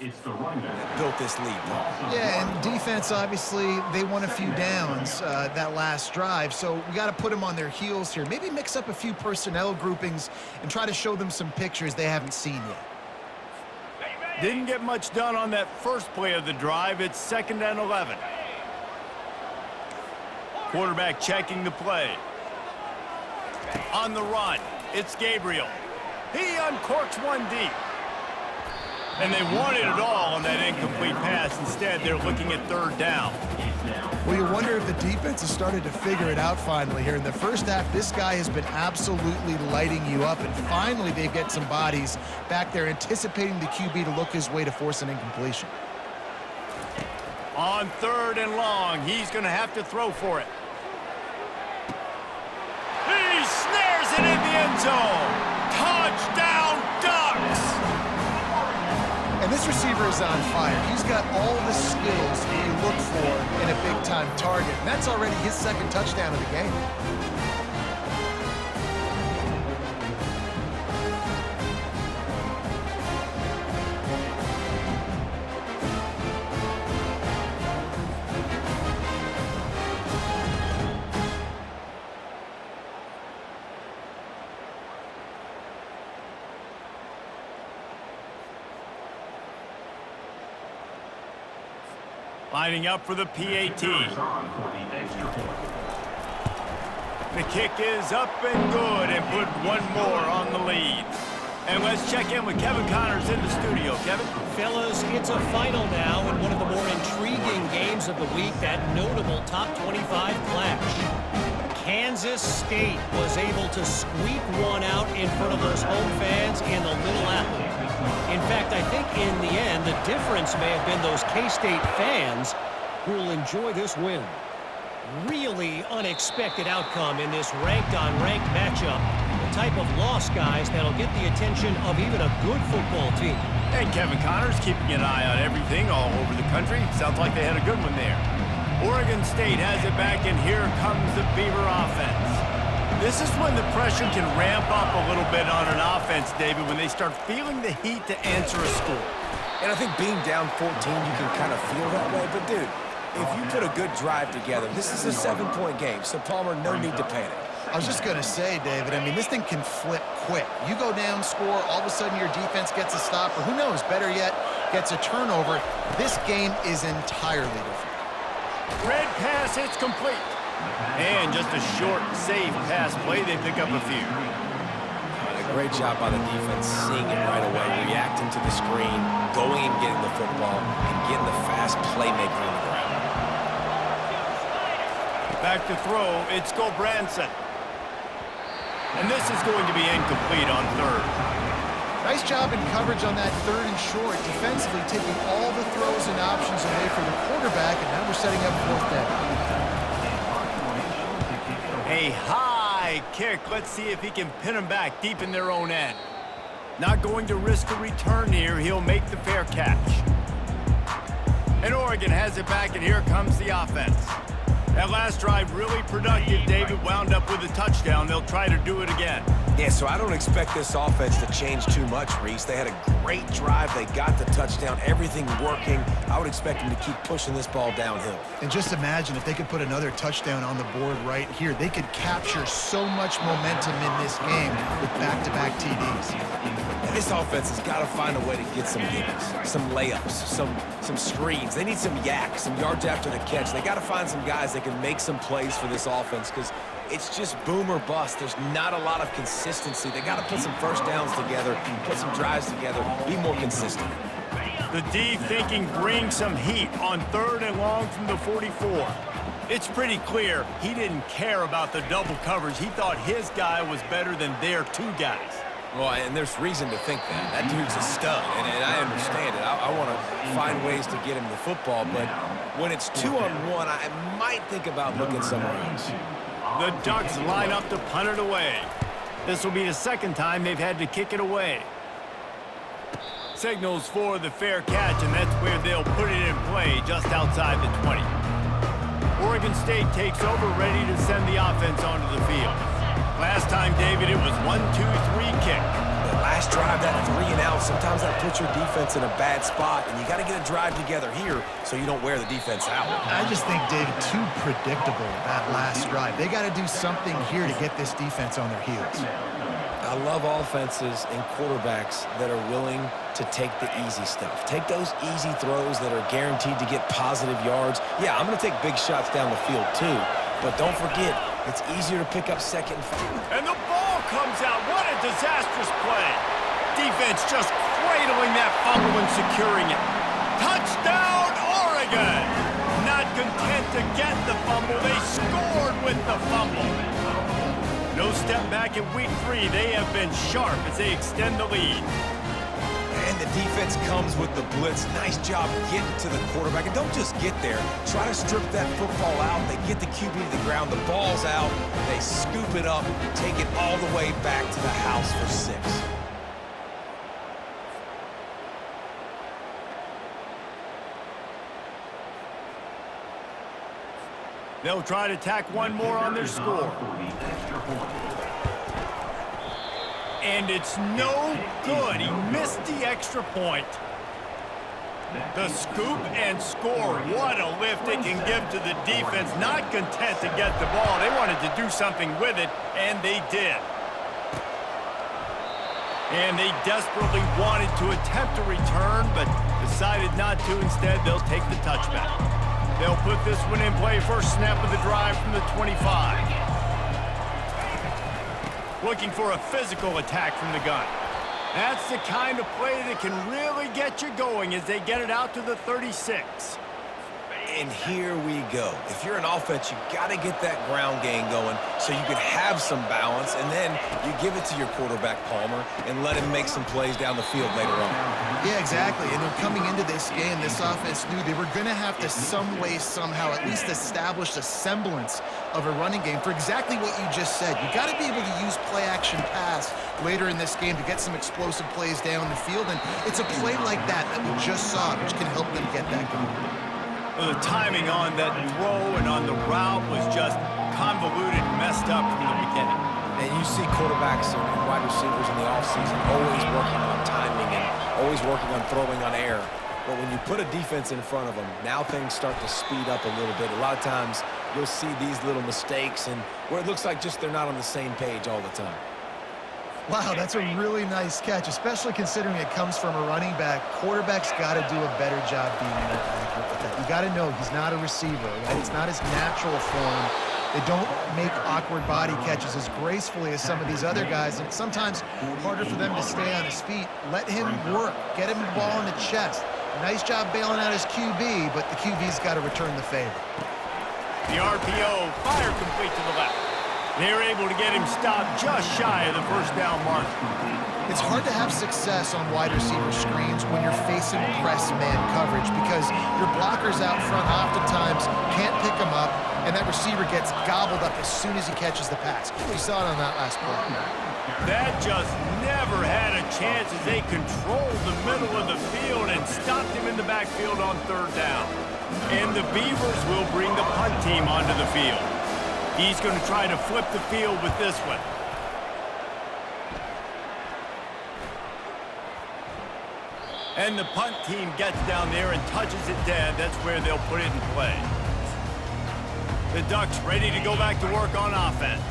Built this lead, though. Yeah, and defense, obviously, they won a few downs that last drive, so we got to put them on their heels here. Maybe mix up a few personnel groupings and try to show them some pictures they haven't seen yet. Didn't get much done on that first play of the drive. It's 2nd and 11. Quarterback checking the play. On the run, it's Gabriel. He uncorks one deep. And they wanted it all on that incomplete pass. Instead, they're looking at 3rd down. Well, you wonder if the defense has started to figure it out finally here. In the first half, this guy has been absolutely lighting you up, and finally they get some bodies back there anticipating the QB to look his way to force an incompletion. On 3rd and long, he's going to have to throw for it. He snares it in the end zone. Touchdown, Ducks! And this receiver is on fire. He's got all the skills you look for in a big-time target. And that's already his 2nd touchdown of the game. Lining up for the PAT. The kick is up and good, and put one more on the lead. And let's check in with Kevin Connors in the studio. Kevin? Fellas, it's a final now in one of the more intriguing games of the week, that notable top 25 clash. Kansas State was able to squeak one out in front of those home fans in the Little Apple. In fact, I think in the end, the difference may have been those K-State fans who will enjoy this win. Really unexpected outcome in this ranked-on-ranked matchup. The type of loss, guys, that'll get the attention of even a good football team. And Kevin Connors keeping an eye on everything all over the country. Sounds like they had a good one there. Oregon State has it back, and here comes the Beaver offense. This is when the pressure can ramp up a little bit on an offense, David, when they start feeling the heat to answer a score. And I think being down 14, you can kind of feel that way. But, dude, if you put a good drive together, this is a 7-point game, so Palmer, no need to panic. I was just going to say, David, I mean, this thing can flip quick. You go down, score, all of a sudden your defense gets a stop, or who knows, better yet, gets a turnover. This game is entirely different. Red pass, it's complete. And just a short, safe pass play. They pick up a few. A great job by the defense, seeing it right away, reacting to the screen, going and getting the football, and getting the fast playmaker on the ground. Back to throw, it's Gulbranson. And this is going to be incomplete on 3rd. Nice job in coverage on that 3rd and short, defensively taking all the throws and options away from the quarterback, and now we're setting up 4th down. A high kick. Let's see if he can pin them back deep in their own end. Not going to risk a return here. He'll make the fair catch. And Oregon has it back, and here comes the offense. That last drive really productive. David wound up with a touchdown. They'll try to do it again. Yeah, so I don't expect this offense to change too much, Reese. They had a great drive. They got the touchdown, everything working. I would expect them to keep pushing this ball downhill. And just imagine if they could put another touchdown on the board right here. They could capture so much momentum in this game with back-to-back TDs. And this offense has got to find a way to get some gimmies, some layups, some screens. They need some yak, some yards after the catch. They got to find some guys that can make some plays for this offense, because it's just boom or bust. There's not a lot of consistency. They got to put some first downs together, put some drives together, be more consistent. The D thinking bring some heat on 3rd and long from the 44. It's pretty clear he didn't care about the double coverage. He thought his guy was better than their 2 guys. Well, and there's reason to think that. That dude's a stud, and I understand it. I want to find ways to get him the football, but when it's 2-on-1, I might think about looking somewhere else. The Ducks line up to punt it away. This will be the 2nd time they've had to kick it away. Signals for the fair catch, and that's where they'll put it in play, just outside the 20. Oregon State takes over, ready to send the offense onto the field. Last time, David, it was 1-2-3 kick. The Last drive, that 3 and out, sometimes that puts your defense in a bad spot, and you got to get a drive together here so you don't wear the defense out. I just think, David, too predictable that last drive. They got to do something here to get this defense on their heels. I love offenses and quarterbacks that are willing to take the easy stuff. Take those easy throws that are guaranteed to get positive yards. Yeah, I'm going to take big shots down the field too, but don't forget, it's easier to pick up second and third. And the ball comes out. What a disastrous play. Defense just cradling that fumble and securing it. Touchdown, Oregon! Not content to get the fumble, they scored with the fumble. No step back in week 3. They have been sharp as they extend the lead. And the defense comes with the blitz. Nice job getting to the quarterback. And don't just get there. Try to strip that football out. They get the QB to the ground. The ball's out. They scoop it up, take it all the way back to the house for 6. They'll try to tack one more on their score. And it's no good. He missed the extra point. The scoop and score. What a lift it can give to the defense. Not content to get the ball. They wanted to do something with it, and they did. And they desperately wanted to attempt a return, but decided not to. Instead, they'll take the touchback. They'll put this one in play. First snap of the drive from the 25. Looking for a physical attack from the gun. That's the kind of play that can really get you going as they get it out to the 36. And here we go. If you're an offense, you got to get that ground game going so you can have some balance, and then you give it to your quarterback, Palmer, and let him make some plays down the field later on. Yeah, exactly. And then coming into this game, this offense knew they were going to have to some way, somehow, at least establish a semblance of a running game for exactly what you just said. You got to be able to use play-action pass later in this game to get some explosive plays down the field, and it's a play like that we just saw, which can help them get that going. Well, the timing on that throw and on the route was just convoluted, messed up from the beginning. And you see quarterbacks and wide receivers in the offseason always working on timing and always working on throwing on air. But when you put a defense in front of them, now things start to speed up a little bit. A lot of times you'll see these little mistakes and where it looks like just they're not on the same page all the time. Wow, that's a really nice catch, especially considering it comes from a running back. Quarterback's got to do a better job being more accurate with that. You got to know he's not a receiver, right? It's not his natural form. They don't make awkward body catches as gracefully as some of these other guys, and it's sometimes harder for them to stay on his feet. Let him work. Get him the ball in the chest. Nice job bailing out his QB, but the QB's got to return the favor. The RPO, fire complete to the left. They're able to get him stopped just shy of the first down mark. It's hard to have success on wide receiver screens when you're facing press man coverage because your blockers out front oftentimes can't pick them up, and that receiver gets gobbled up as soon as he catches the pass. We saw it on that last play. That just never had a chance as they controlled the middle of the field and stopped him in the backfield on third down. And the Beavers will bring the punt team onto the field. He's going to try to flip the field with this one. And the punt team gets down there and touches it dead. That's where they'll put it in play. The Ducks ready to go back to work on offense.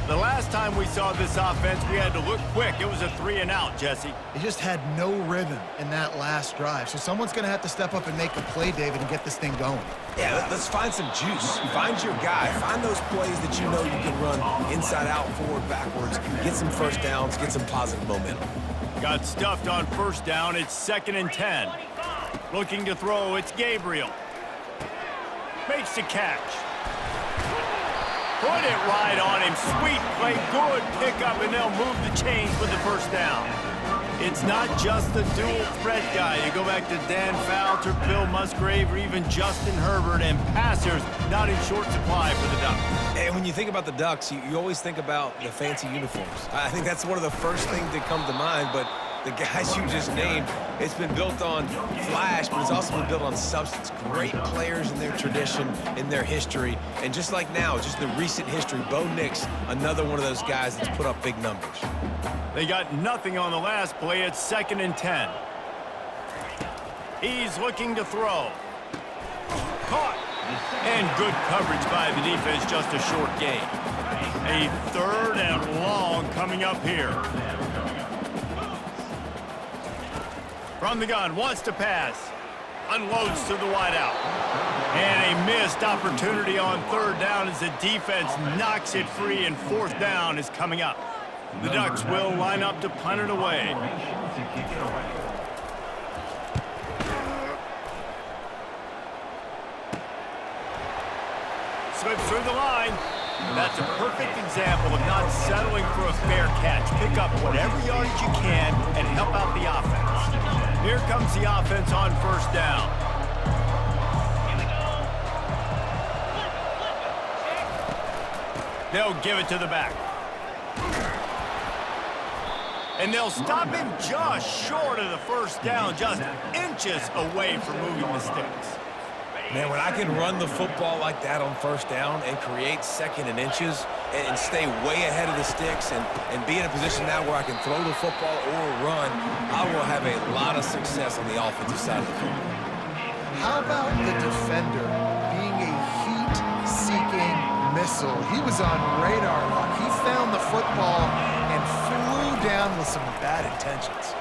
The last time we saw this offense, we had to look quick. It was a 3 and out, Jesse. They just had no rhythm in that last drive. So someone's going to have to step up and make a play, David, and get this thing going. Yeah, let's find some juice. Find your guy. Find those plays that you know you can run inside out, forward, backwards. Get some first downs. Get some positive momentum. Got stuffed on first down. It's 2nd and 10. Looking to throw. It's Gabriel. Makes the catch. Put it right on him. Sweet play. Good pickup, and they'll move the chains with the first down. It's not just the dual threat guy. You go back to Dan Falter, Bill Musgrave, or even Justin Herbert, and passers not in short supply for the Ducks. And when you think about the Ducks, you always think about the fancy uniforms. I think that's one of the first things that come to mind, but the guys you just named, it's been built on flash, but it's also been built on substance. Great players in their tradition, in their history, and just like now, just the recent history, Bo Nix, another one of those guys that's put up big numbers. They got nothing on the last play. It's 2nd and 10. He's looking to throw. Caught. And good coverage by the defense, just a short gain. A 3rd and long coming up here. From the gun, wants to pass. Unloads to the wideout. And a missed opportunity on 3rd down as the defense knocks it free, and 4th down is coming up. The Ducks will line up to punt it away. Slips through the line. That's a perfect example of not settling for a fair catch. Pick up whatever yardage you can and help out the offense. Here comes the offense on 1st down. They'll give it to the back. And they'll stop him just short of the 1st down, just inches away from moving the sticks. Man, when I can run the football like that on 1st down and create 2nd and inches and stay way ahead of the sticks and be in a position now where I can throw the football or run, I will have a lot of success on the offensive side of the football. How about the defender being a heat-seeking missile? He was on radar lock. He found the football and flew down with some bad intentions.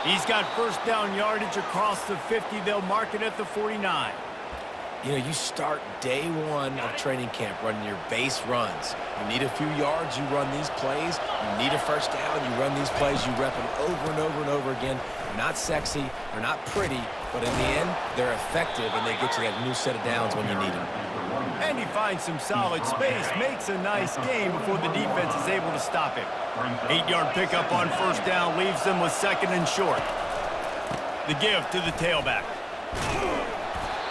He's got 1st down yardage across the 50. They'll mark it at the 49. You know, you start day 1 of training camp running your base runs. You need a few yards, you run these plays. You need a 1st down, you run these plays. You rep them over and over and over again. They're not sexy, they're not pretty, but in the end, they're effective, and they get you that new set of downs when you need them. And he finds some solid space, makes a nice gain before the defense is able to stop him. 8-yard pickup on 1st down leaves them with 2nd and short. The give to the tailback.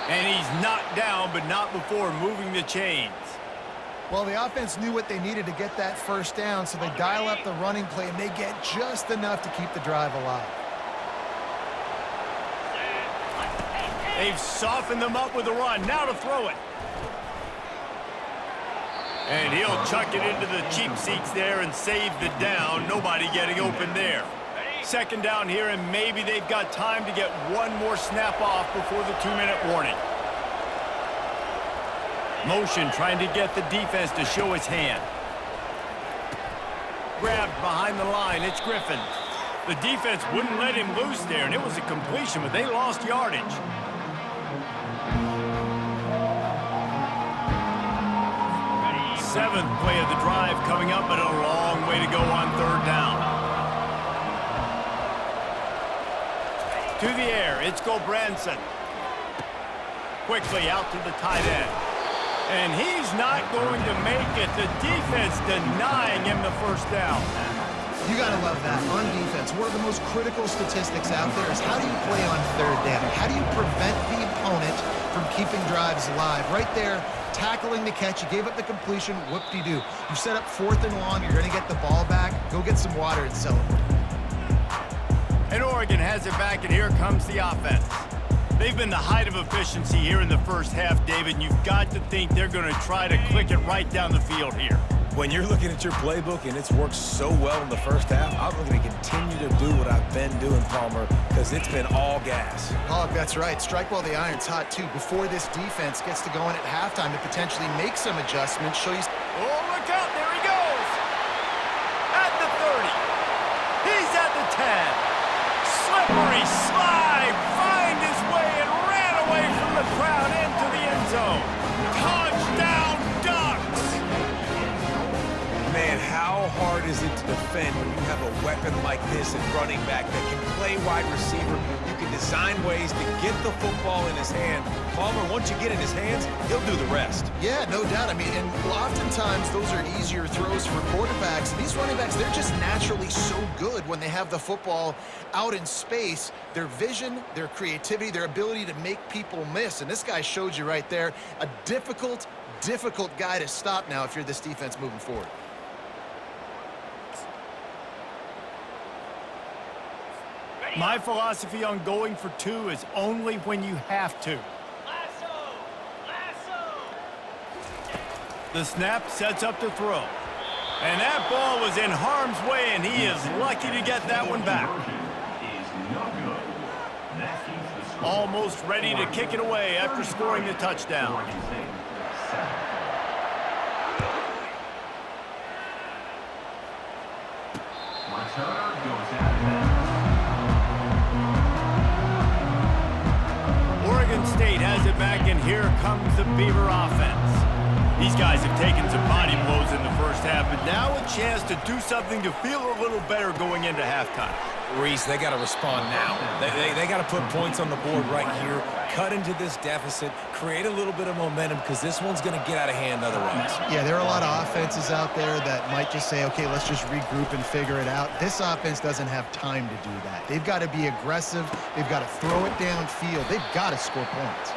And he's knocked down, but not before moving the chains. Well, the offense knew what they needed to get that 1st down, so they dial up the running play, and they get just enough to keep the drive alive. They've softened them up with a run. Now to throw it. And he'll chuck it into the cheap seats there and save the down. Nobody getting open there. 2nd down here, and maybe they've got time to get one more snap off before the 2-minute warning. Motion trying to get the defense to show his hand. Grabbed behind the line. It's Griffin. The defense wouldn't let him loose there, and it was a completion, but they lost yardage. 7th play of the drive coming up, but a long way to go on 3rd down. To the air, it's Gulbranson. Quickly out to the tight end. And he's not going to make it. The defense denying him the 1st down. You gotta love that. On defense, one of the most critical statistics out there is how do you play on 3rd down? How do you prevent the opponent from keeping drives alive? Right there, tackling the catch. You gave up the completion. Whoop-de-doo. You set up 4th and long. You're going to get the ball back. Go get some water and celebrate. And Oregon has it back, and here comes the offense. They've been the height of efficiency here in the 1st half, David. You've got to think they're going to try to click it right down the field here. When you're looking at your playbook and it's worked so well in the 1st half, I'm going to continue to do what I've been doing, Palmer, because it's been all gas. Pollock, that's right. Strike while the iron's hot, too. Before this defense gets to going at halftime to potentially make some adjustments, show you... Oh, look out. There he goes. At the 30. He's at the 10. Slippery slide. Find his way and ran away from the crowd into the end zone. Touchdown, Ducks. Man, how hard is it to defend when you have a weapon like this at running back that can play wide receiver? You can design ways to get the football in his hand. Palmer, once you get in his hands, he'll do the rest. Yeah, no doubt. I mean, and oftentimes those are easier throws for quarterbacks. And these running backs, they're just naturally so good when they have the football out in space. Their vision, their creativity, their ability to make people miss. And this guy showed you right there, a difficult guy to stop now if you're this defense moving forward. My philosophy on going for two is only when you have to. The snap sets up the throw. And that ball was in harm's way, and he is lucky to get that one back. Almost ready to kick it away after scoring the touchdown. Oregon State has it back, and here comes the Beaver offense. These guys have taken some body blows in the first half, but now a chance to do something to feel a little better going into halftime. Reese, they got to respond now. They got to put points on the board right here, cut into this deficit, create a little bit of momentum, because this one's going to get out of hand otherwise. Yeah, there are a lot of offenses out there that might just say, okay, let's just regroup and figure it out. This offense doesn't have time to do that. They've got to be aggressive. They've got to throw it downfield. They've got to score points.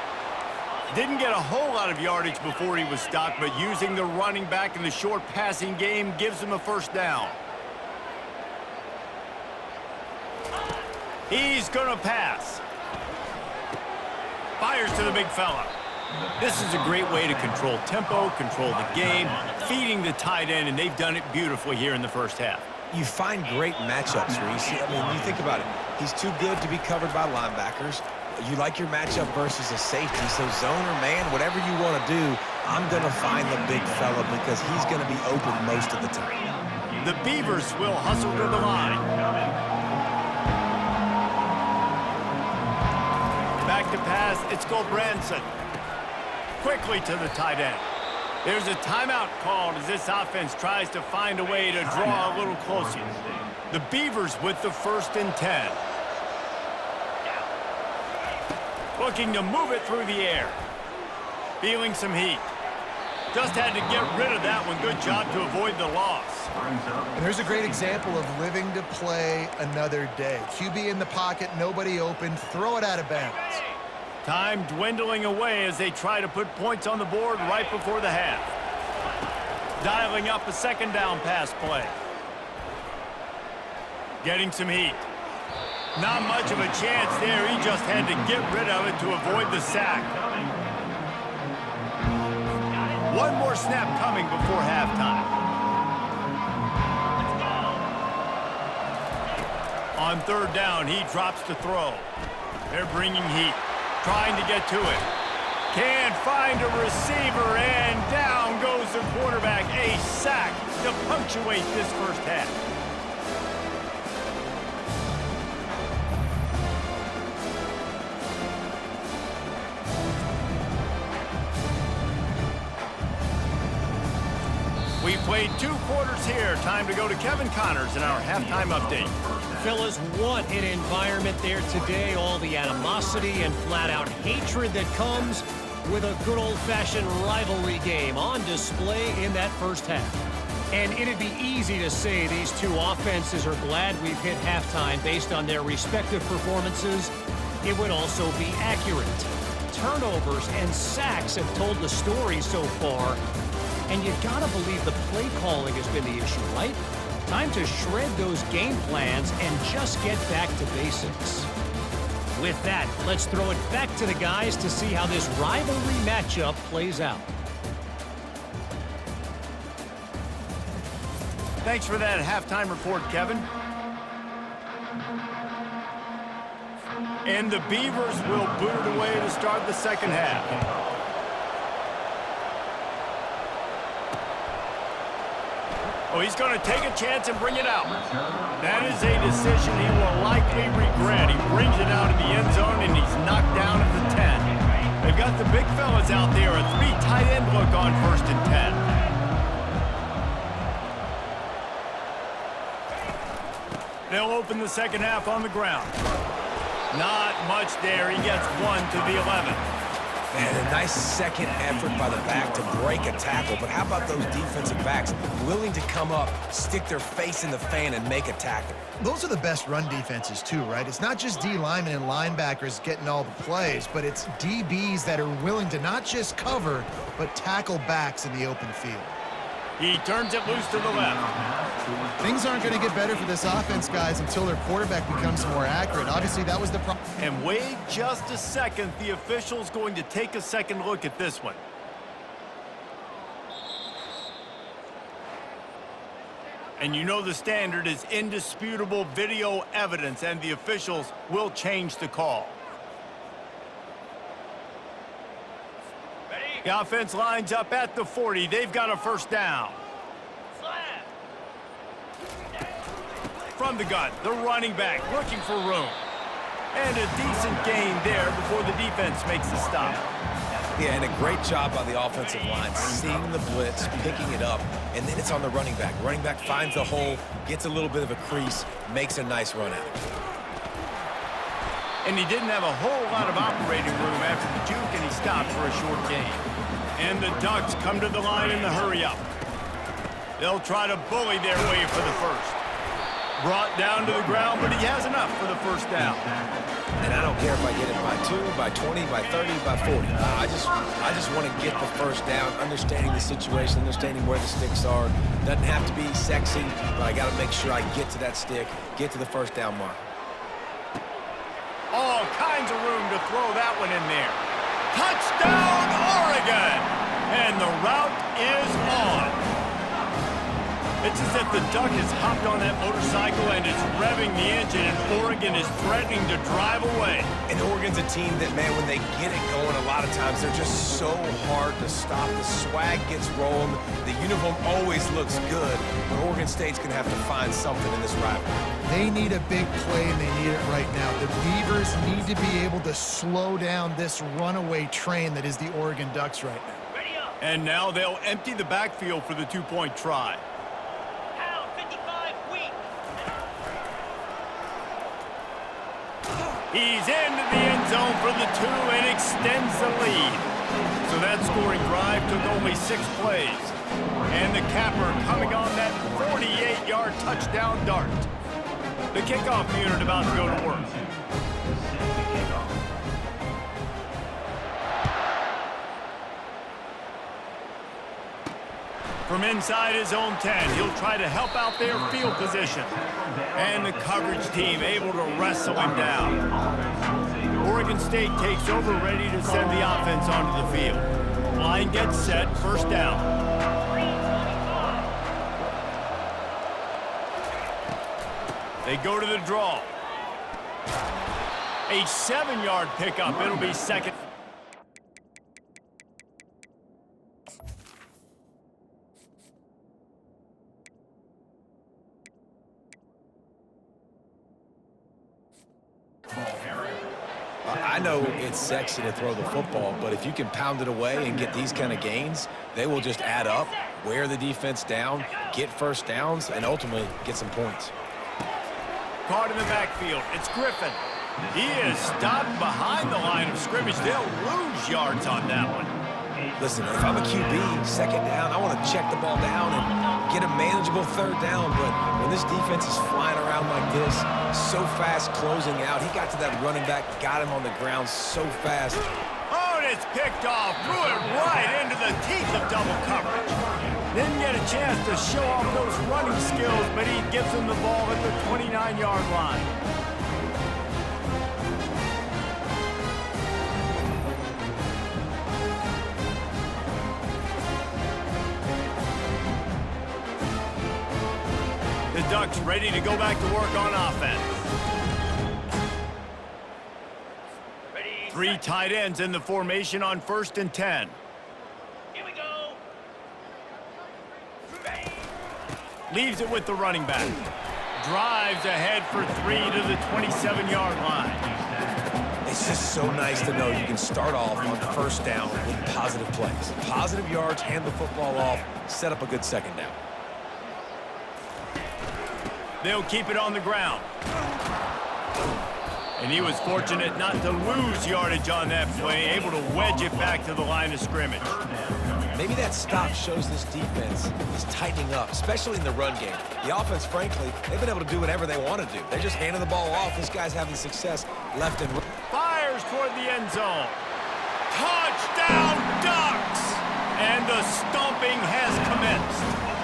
Didn't get a whole lot of yardage before he was stopped, but using the running back in the short passing game gives him a first down. He's going to pass. Fires to the big fella. This is a great way to control tempo, control the game, feeding the tight end, and they've done it beautifully here in the first half. You find great matchups, Reese. I mean, you think about it. He's too good to be covered by linebackers. You like your matchup versus a safety, so zone or man, whatever you want to do, I'm going to find the big fella because he's going to be open most of the time. The Beavers will hustle to the line. Back to pass, it's Gulbranson. Quickly to the tight end. There's a timeout called as this offense tries to find a way to draw a little closer. The Beavers with the 1st and 10. Looking to move it through the air. Feeling some heat. Just had to get rid of that one. Good job to avoid the loss. And there's a great example of living to play another day. QB in the pocket, nobody open, throw it out of bounds. Time dwindling away as they try to put points on the board right before the half. Dialing up a 2nd down pass play. Getting some heat. Not much of a chance there. He just had to get rid of it to avoid the sack. One more snap coming before halftime. On 3rd down, he drops to throw. They're bringing heat, trying to get to it. Can't find a receiver, and down goes the quarterback. A sack to punctuate this first half. We played 2 quarters here. Time to go to Kevin Connors in our halftime update. Fellas, what an environment there today. All the animosity and flat-out hatred that comes with a good old-fashioned rivalry game on display in that first half. And it'd be easy to say these two offenses are glad we've hit halftime based on their respective performances. It would also be accurate. Turnovers and sacks have told the story so far. And you gotta believe the play calling has been the issue, right? Time to shred those game plans and just get back to basics. With that, let's throw it back to the guys to see how this rivalry matchup plays out. Thanks for that halftime report, Kevin. And the Beavers will boot it away to start the second half. Oh, he's going to take a chance and bring it out. That is a decision he will likely regret. He brings it out of the end zone, and he's knocked down at the 10. They've got the big fellas out there. A 3 tight end look on 1st and 10. They'll open the second half on the ground. Not much there. He gets 1 to the 11. And a nice second effort by the back to break a tackle. But how about those defensive backs willing to come up, stick their face in the fan, and make a tackle? Those are the best run defenses too, right? It's not just D linemen and linebackers getting all the plays, but it's DBs that are willing to not just cover, but tackle backs in the open field. He turns it loose to the left. Things aren't going to get better for this offense, guys, until their quarterback becomes more accurate. Obviously, that was the problem. And wait just a second. The official's going to take a second look at this one. And you know the standard is indisputable video evidence, and the officials will change the call. The offense lines up at the 40. They've got a first down. From the gun, the running back looking for room. And a decent gain there before the defense makes the stop. Yeah, and a great job by the offensive line, seeing the blitz, picking it up, and then it's on the running back. Running back finds the hole, gets a little bit of a crease, makes a nice run out of it. And he didn't have a whole lot of operating room after the juke, and he stopped for a short gain. And the Ducks come to the line in the hurry-up. They'll try to bully their way for the first. Brought down to the ground, but he has enough for the first down. And I don't care if I get it by 2, by 20, by 30, by 40. I just want to get the first down, understanding the situation, understanding where the sticks are. Doesn't have to be sexy, but I got to make sure I get to that stick, get to the first down mark. All kinds of room to throw that one in there. Touchdown, Oregon! And the route is on. It's as if the Duck has hopped on that motorcycle and is revving the engine, and Oregon is threatening to drive away. And Oregon's a team that, man, when they get it going, a lot of times they're just so hard to stop. The swag gets rolling. The uniform always looks good, but Oregon State's going to have to find something in this rivalry. They need a big play, and they need it right now. The Beavers need to be able to slow down this runaway train that is the Oregon Ducks right now. And now they'll empty the backfield for the two-point try. He's into the end zone for the 2 and extends the lead. So that scoring drive took only 6 plays. And the capper coming on that 48-yard touchdown dart. The kickoff unit about to go to work. From inside his own 10, he'll try to help out their field position. And the coverage team able to wrestle him down. Oregon State takes over, ready to send the offense onto the field. Line gets set, first down. They go to the draw. A 7-yard pickup. It'll be second. I know it's sexy to throw the football, but if you can pound it away and get these kind of gains, they will just add up, wear the defense down, get first downs, and ultimately get some points. Caught in the backfield. It's Griffin. He is stopped behind the line of scrimmage. They'll lose yards on that one. Listen, if I'm a QB, second down, I want to check the ball down and get a manageable third down. But when this defense is flying around like this, so fast closing out, he got to that running back, got him on the ground so fast. Oh, and it's picked off. Threw it right into the teeth of double coverage. Didn't get a chance to show off those running skills, but he gives him the ball at the 29-yard line. The Ducks ready to go back to work on offense. 3 tight ends in the formation on 1st and 10. Here we go. Leaves it with the running back. Drives ahead for 3 to the 27-yard line. It's just so nice to know you can start off on first down with positive plays. Positive yards, hand the football off, set up a good second down. They'll keep it on the ground. And he was fortunate not to lose yardage on that play, able to wedge it back to the line of scrimmage. Maybe that stop shows this defense is tightening up, especially in the run game. The offense, frankly, they've been able to do whatever they want to do. They're just handing the ball off. This guy's having success left and right. Fires toward the end zone. Touchdown, Ducks! And the stomping has commenced.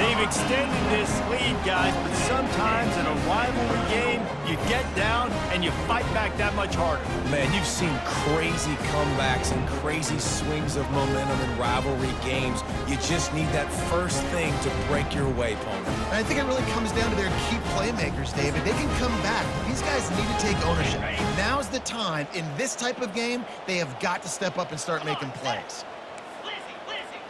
They've extended this lead, guys, but sometimes in a rivalry game, you get down and you fight back that much harder. Man, you've seen crazy comebacks and crazy swings of momentum in rivalry games. You just need that first thing to break your way, Palmer. And I think it really comes down to their key playmakers, David. They can come back, but these guys need to take ownership. Now's the time. In this type of game, they have got to step up and start making plays. Lizzie, Lizzie.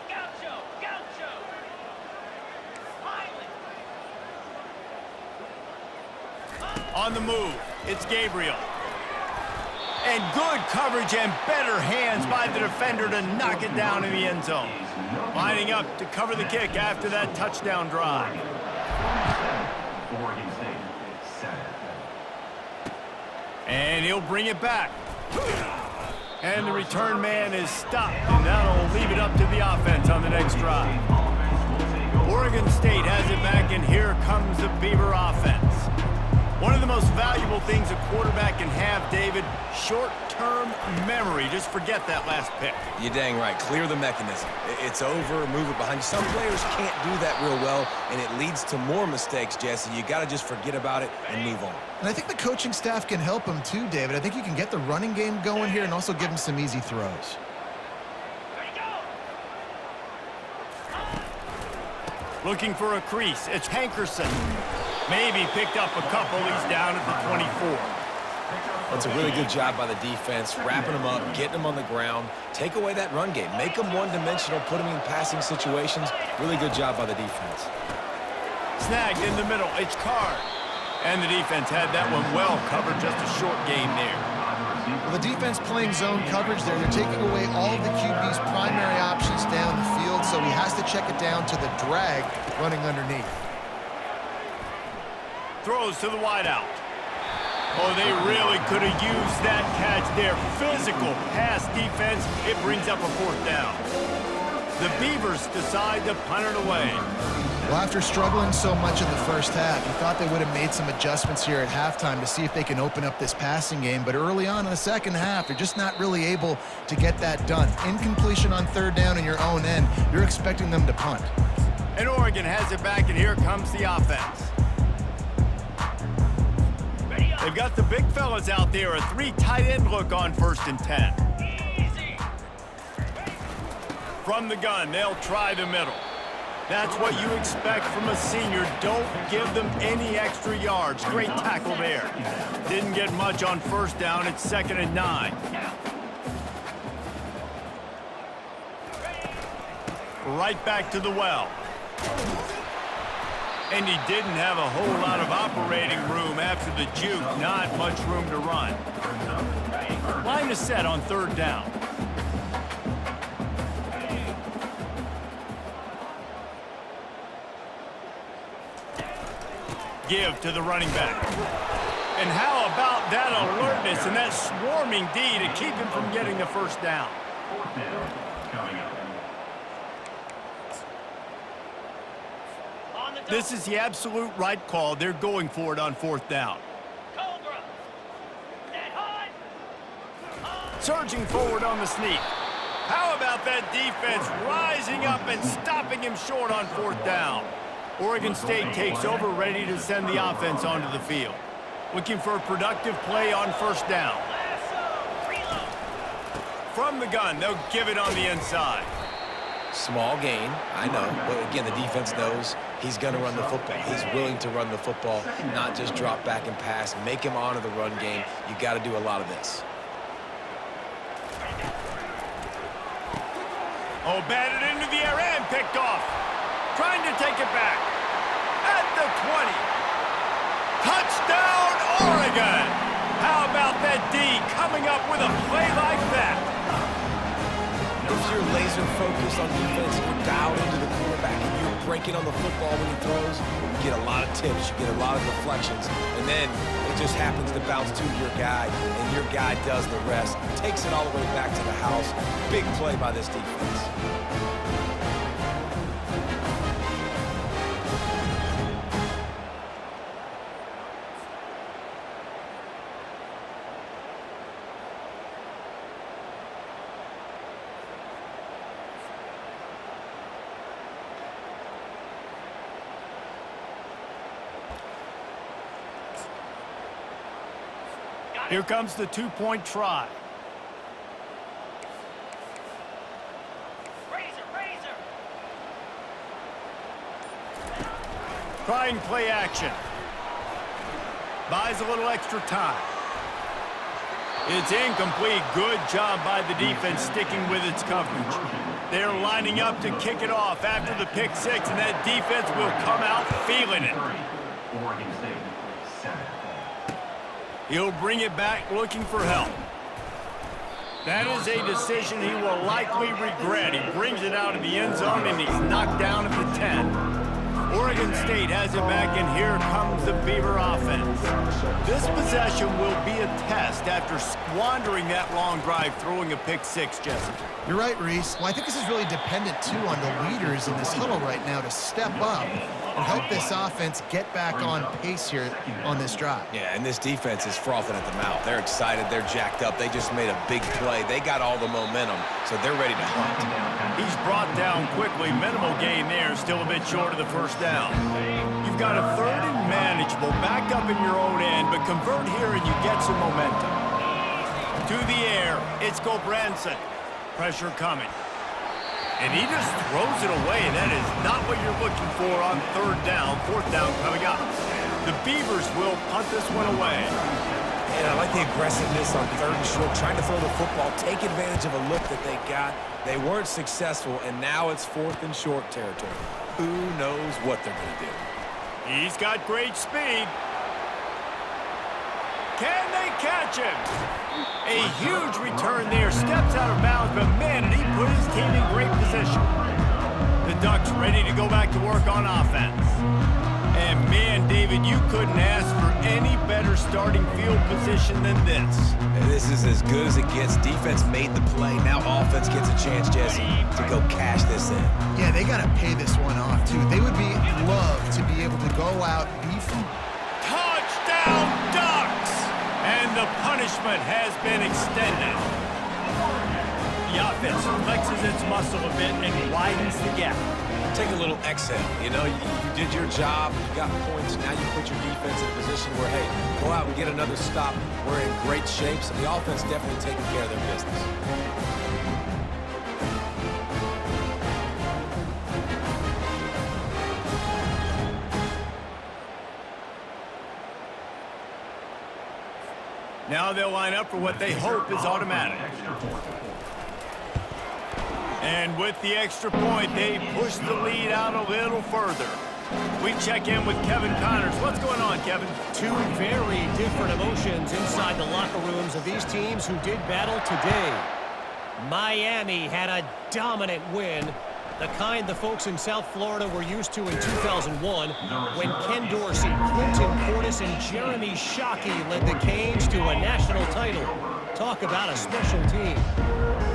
Gaucho, Gaucho. Highland. On the move, it's Gabriel. And good coverage and better hands by the defender to knock it down in the end zone. Lining up to cover the kick after that touchdown drive. And he'll bring it back. And the return man is stopped, and that'll leave it up to the offense on the next drive. Oregon State has it back, and here comes the Beaver offense. One of the most valuable things a quarterback can have, David, short-term memory. Just forget that last pick. You're dang right. Clear the mechanism. It's over, move it behind you. Some players can't do that real well, and it leads to more mistakes, Jesse. You got to just forget about it and move on. And I think the coaching staff can help him too, David. I think you can get the running game going here and also give him some easy throws. Ready, go. Looking for a crease. It's Hankerson. Maybe picked up a couple. He's down at the 24. That's a really good job by the defense, wrapping them up, getting them on the ground. Take away that run game. Make them one-dimensional, put them in passing situations. Really good job by the defense. Snagged in the middle. It's Card. And the defense had that one well covered. Just a short game there. Well, the defense playing zone coverage there. They're taking away all of the QB's primary options down the field, so he has to check it down to the drag running underneath. Throws to the wideout. Oh, they really could have used that catch there. Physical pass defense. It brings up a fourth down. The Beavers decide to punt it away. Well, after struggling so much in the first half, you thought they would have made some adjustments here at halftime to see if they can open up this passing game. But early on in the second half, they're just not really able to get that done. Incompletion on third down in your own end, you're expecting them to punt. And Oregon has it back, and here comes the offense. They've got the big fellas out there. A 3 tight end look on 1st and 10. Easy. From the gun, they'll try the middle. That's what you expect from a senior. Don't give them any extra yards. Great tackle there. Didn't get much on 1st down. It's 2nd and 9. Right back to the well. And he didn't have a whole lot of operating room after the juke. Not much room to run. Line is set on 3rd down. Give to the running back. And how about that alertness and that swarming D to keep him from getting the 1st down? This is the absolute right call. They're going for it on 4th down. Cobra. That hot. Surging forward on the sneak. How about that defense rising up and stopping him short on 4th down? Oregon State takes over, ready to send the offense onto the field. Looking for a productive play on 1st down. Lasso. Reload. From the gun, they'll give it on the inside. Small gain, I know, but again, the defense knows he's going to run the football. He's willing to run the football, not just drop back and pass, make him honor the run game. You got to do a lot of this. Oh, batted into the air and picked off. Trying to take it back. At the 20. Touchdown, Oregon! How about that D coming up with a play like that? If you're laser focused on defense, you're dialed into the quarterback, and you're breaking on the football when he throws, you get a lot of tips, you get a lot of deflections, and then it just happens to bounce to your guy, and your guy does the rest. Takes it all the way back to the house. Big play by this defense. Here comes the two-point try. Razor. Trying play action. Buys a little extra time. It's incomplete. Good job by the defense sticking with its coverage. They're lining up to kick it off after the pick six, and that defense will come out feeling it. Oregon State, 7. He'll bring it back looking for help. That is a decision he will likely regret. He brings it out of the end zone, and he's knocked down at the 10. Oregon State has it back, and here comes the Beaver offense. This possession will be a test after squandering that long drive, throwing a pick six, Jesse. You're right, Reese. Well, I think this is really dependent, too, on the leaders in this huddle right now to step up and help this offense get back on pace here on this drive. Yeah, and this defense is frothing at the mouth. They're excited. They're jacked up. They just made a big play. They got all the momentum, so they're ready to hunt. He's brought down quickly. Minimal gain there. Still a bit short of the first down. You've got a third and manageable. Back up in your own end, but convert here and you get some momentum. To the air. It's Gulbranson. Pressure coming. And he just throws it away. That is not what you're looking for on third down. Fourth down coming up. The Beavers will punt this one away. And I like the aggressiveness on third and short, trying to throw the football, take advantage of a look that they got. They weren't successful, and now it's fourth and short territory. Who knows what they're going to do? He's got great speed. Can they catch him? A huge return there. Steps out of bounds, but man, did he put his team in great position. The Ducks ready to go back to work on offense. And man, David, you couldn't ask for any better starting field position than this. And this is as good as it gets. Defense made the play. Now offense gets a chance, Jesse, to go cash this in. Yeah, they got to pay this one off, too. They would love to be able to go out, beef. Touchdown, Ducks! And the punishment has been extended. The offense flexes its muscle a bit and widens the gap. Take a little exhale. You know, you did your job. You got points. Now you put your defense in a position where, hey, go out and get another stop. We're in great shape, so the offense definitely taking care of their business. Now they'll line up for what they hope is automatic. And with the extra point, they push the lead out a little further. We check in with Kevin Connors. What's going on, Kevin? Two very different emotions inside the locker rooms of these teams who did battle today. Miami had a dominant win, the kind the folks in South Florida were used to in 2001 when Ken Dorsey, Clinton Portis, and Jeremy Shockey led the Canes to a national title. Talk about a special team.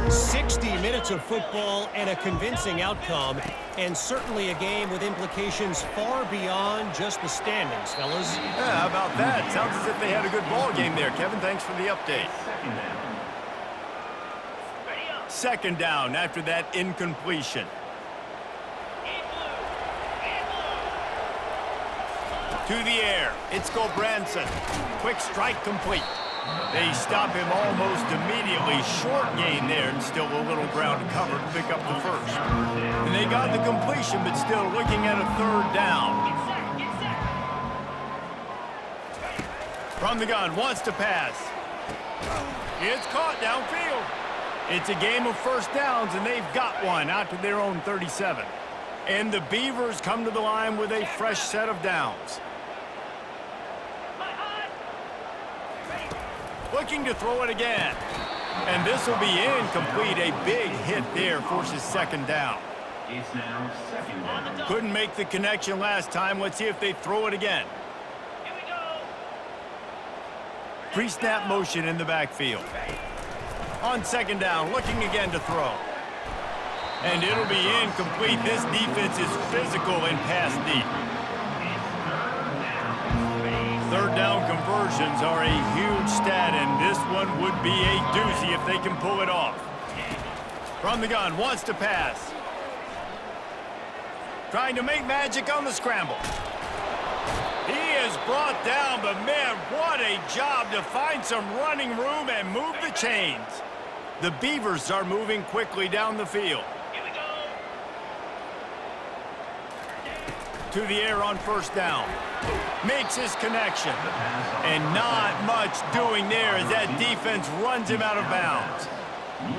60 minutes of football and a convincing outcome, and certainly a game with implications far beyond just the standings, fellas. Yeah, how about that? Sounds as if they had a good ball game there. Kevin, thanks for the update. Second down after that incompletion. To the air. It's Gulbranson. Quick strike complete. They stop him almost immediately. Short gain there, and still a little ground to cover to pick up the first. And they got the completion, but still looking at a third down. From the gun, wants to pass. It's caught downfield. It's a game of first downs, and they've got one out to their own 37. And the Beavers come to the line with a fresh set of downs. Looking to throw it again. And this will be incomplete. A big hit there forces second down. It's now second down. Couldn't make the connection last time. Let's see if they throw it again. Here we go. Pre-snap motion in the backfield. On second down, looking again to throw. And it'll be incomplete. This defense is physical and pass deep. Third down conversions are a huge stat, and this one would be a doozy if they can pull it off. From the gun, wants to pass. Trying to make magic on the scramble. He is is brought down, but man, what a job to find some running room and move the chains. The Beavers are moving quickly down the field. Here we go. To the air on first down. Makes his connection. And not much doing there as that defense runs him out of bounds.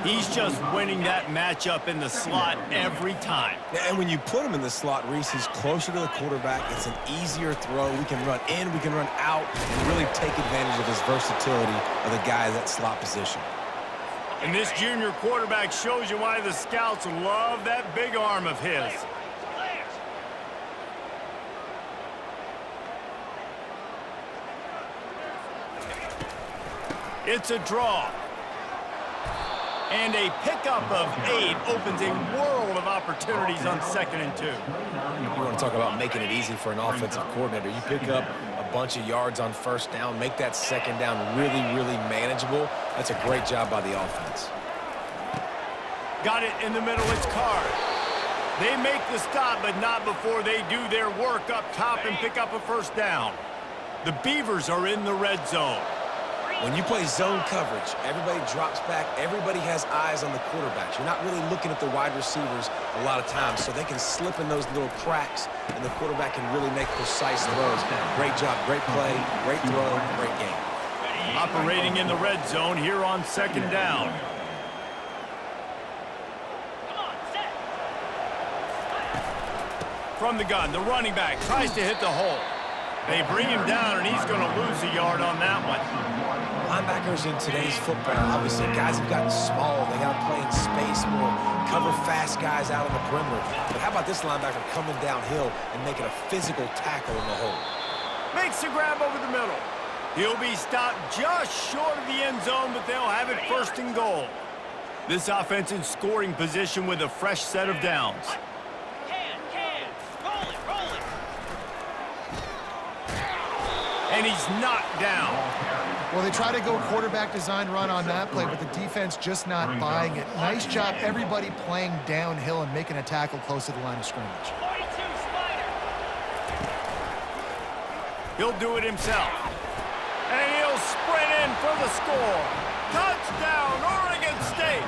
He's just winning that matchup in the slot every time. Yeah, and when you put him in the slot, Reese, he's closer to the quarterback. It's an easier throw. We can run in, we can run out, and really take advantage of his versatility of the guy in that slot position. And this junior quarterback shows you why the scouts love that big arm of his. Clear. It's a draw. And a pickup of 8 opens a world of opportunities on 2nd and 2. You want to talk about making it easy for an offensive coordinator. You pick up a bunch of yards on first down, make that second down really, really manageable. That's a great job by the offense. Got it in the middle, it's Carr. They make the stop, but not before they do their work up top and pick up a first down. The Beavers are in the red zone. When you play zone coverage, everybody drops back. Everybody has eyes on the quarterbacks. You're not really looking at the wide receivers a lot of times, so they can slip in those little cracks, and the quarterback can really make precise throws. Great job, great play, great throw, great game. Operating in the red zone here on 2nd down. Come on, set. From the gun, the running back tries to hit the hole. They bring him down, and he's going to lose a yard on that one. Linebackers in today's football, obviously, guys have gotten small. They got to play in space more, cover fast guys out on the perimeter. But how about this linebacker coming downhill and making a physical tackle in the hole? Makes the grab over the middle. He'll be stopped just short of the end zone, but they'll have it 1st and goal. This offense in scoring position with a fresh set of downs. Can. Roll it. And he's knocked down. Well, they try to go quarterback design run on that play, but the defense just not buying it. Nice job, everybody playing downhill and making a tackle close to the line of scrimmage. 42, Spider. He'll do it himself. And he'll sprint in for the score. Touchdown, Oregon State.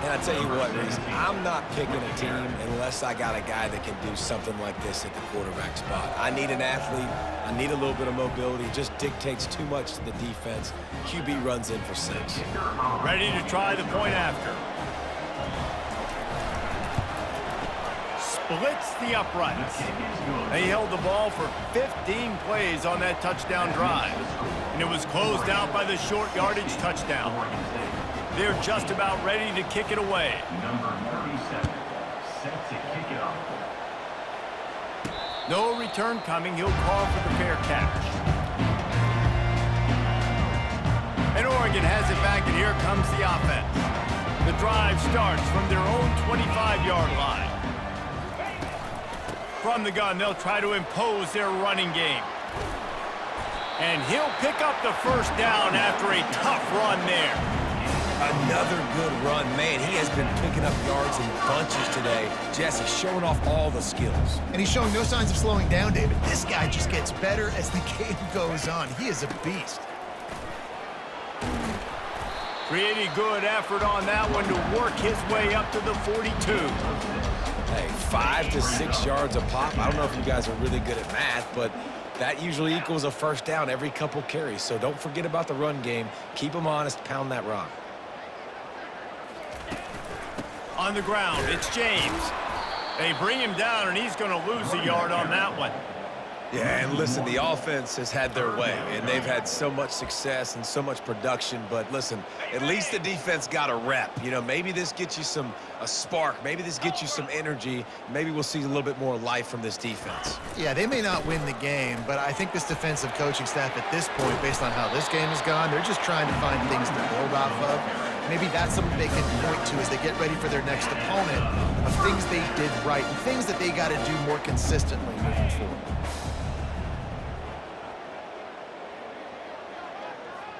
And I tell you what, Reese, I'm not picking a team unless I got a guy that can do something like this at the quarterback spot. I need an athlete. I need a little bit of mobility. It just dictates too much to the defense. QB runs in for 6. Ready to try the point after. Splits the uprights. They held the ball for 15 plays on that touchdown drive. And it was closed out by the short yardage touchdown. They're just about ready to kick it away. Number 37, set to kick it off. No return coming. He'll call for the fair catch. And Oregon has it back, and here comes the offense. The drive starts from their own 25-yard line. From the gun, they'll try to impose their running game. And he'll pick up the first down after a tough run there. Another good run. Man, he has been picking up yards in bunches today. Jesse showing off all the skills. And he's showing no signs of slowing down, David. This guy just gets better as the game goes on. He is a beast. Pretty good effort on that one to work his way up to the 42. Hey, 5 to 6 yards a pop. I don't know if you guys are really good at math, but that usually equals a first down every couple carries. So don't forget about the run game. Keep them honest. Pound that rock. On the ground, it's James. They bring him down, and he's going to lose a yard on that one. Yeah, and listen, the offense has had their way, and they've had so much success and so much production. But listen, at least the defense got a rep. You know, maybe this gets you a spark. Maybe this gets you some energy. Maybe we'll see a little bit more life from this defense. Yeah, they may not win the game, but I think this defensive coaching staff at this point, based on how this game has gone, they're just trying to find things to build off of. Maybe that's something they can point to as they get ready for their next opponent, of things they did right and things that they got to do more consistently moving forward.